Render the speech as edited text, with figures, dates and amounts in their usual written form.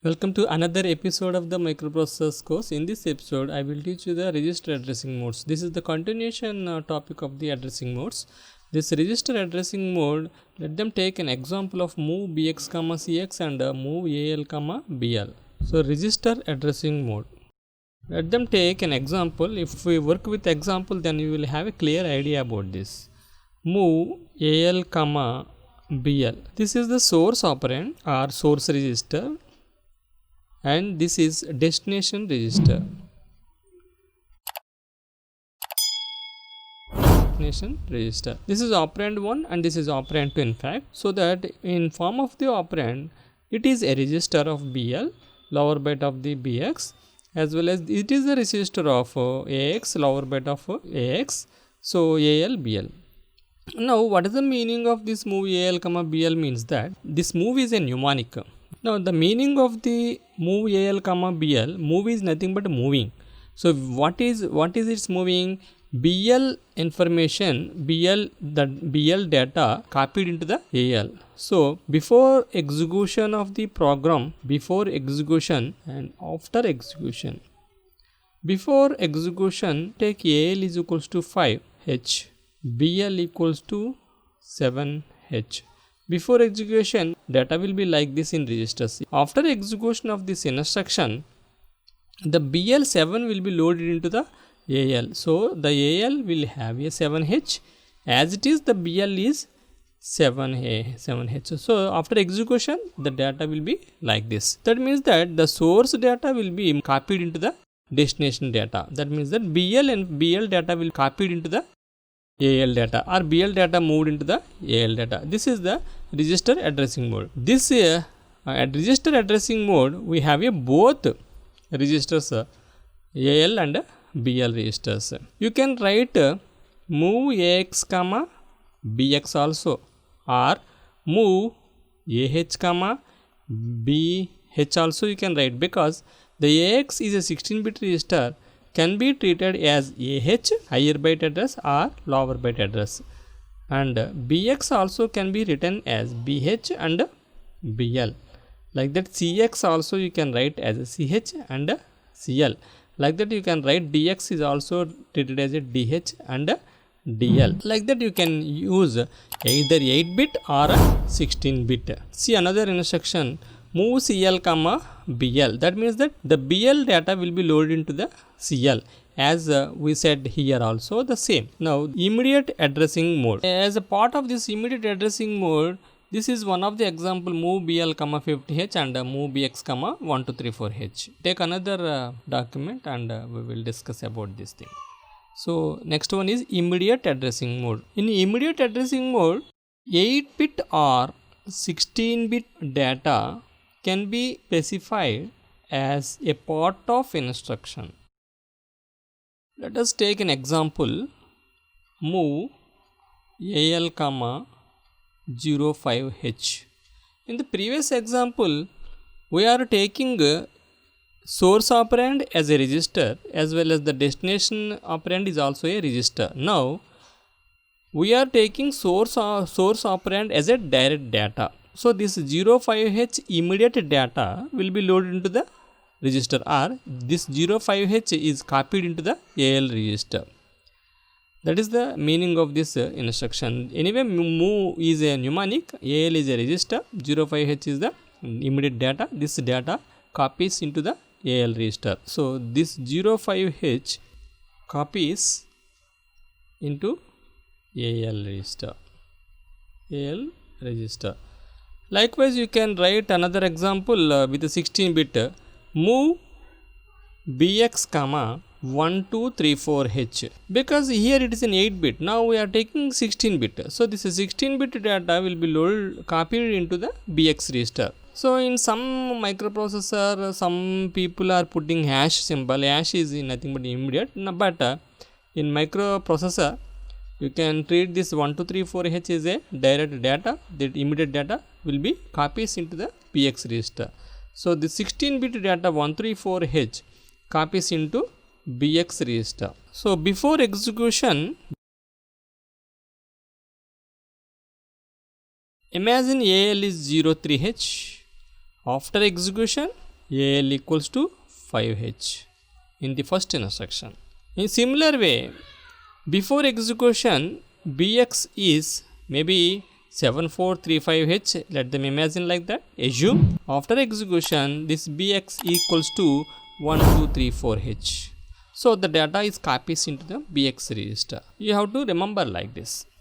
Welcome to another episode of the microprocessors course. In this episode, I will teach you the register addressing modes. This is the continuation topic of the addressing modes. This register addressing mode, let them take an example of move bx comma cx and move al comma bl. So register addressing mode. Let them take an example. If we work with example, then you will have a clear idea about this. Move al comma bl. This is the source operand or source register, and this is destination register. This is operand 1 and this is operand 2 in fact, so that in form of the operand it is a register of BL, lower byte of the BX, as well as it is a register of AX, lower byte of AX, so AL BL. Now what is the meaning of this move AL comma BL means that this move is a mnemonic. Now the meaning of the move AL comma BL, move is nothing but moving. So what is its moving? BL information, the BL data copied into the AL. So before execution of the program, before execution and after execution. Before execution, take AL is equals to 5H, BL equals to 7H. Before execution, data will be like this in registers. After execution of this instruction, the BL7 will be loaded into the AL. So the AL will have a 7H. As it is, the BL is 7H. So after execution, the data will be like this. That means that the source data will be copied into the destination data. That means that BL and BL data will copied into the AL data, or BL data moved into the AL data. This is the register addressing mode. This at register addressing mode, we have a both registers, AL and BL registers. You can write move AX comma BX also, or move AH comma BH also you can write, because the AX is a 16-bit register, can be treated as AH, higher byte address, or lower byte address, and BX also can be written as BH and BL. Like that, CX also you can write as a CH and CL. Like that, you can write DX is also treated as a DH and DL. Like that, you can use either 8-bit or 16-bit. See another instruction, move CL comma BL. That means that the BL data will be loaded into the CL, as we said here also the same. Now immediate addressing mode. As a part of this immediate addressing mode, this is one of the example, move BL comma 50H and move BX comma 1234H. Take another document and we will discuss about this thing. So next one is immediate addressing mode. In immediate addressing mode, 8-bit or 16-bit data can be specified as a part of instruction. Let us take an example, move AL comma 05H. In the previous example, we are taking source operand as a register, as well as the destination operand is also a register. Now we are taking source operand as a direct data. So this 05H immediate data will be loaded into the register, or this 05H is copied into the AL register. That is the meaning of this instruction. Anyway, move is a mnemonic, AL is a register, 05H is the immediate data. This data copies into the AL register. So this 05H copies into AL register. Likewise, you can write another example with a 16-bit, move BX comma 1234H, because here it is an 8-bit. Now we are taking 16-bit. So this 16-bit data will be loaded, copied into the BX register. So in some microprocessor, some people are putting hash symbol. Hash is nothing but immediate. But in microprocessor, you can treat this 1234H as a direct data. That immediate data will be copies into the BX register. So the 16-bit data 134H copies into BX register. So before execution, imagine AL is 03H. After execution, AL equals to 5H in the first instruction. In similar way, before execution BX is maybe 7435H, let them imagine like that, assume. After execution this BX equals to 1234H. So the data is copies into the BX register. You have to remember like this.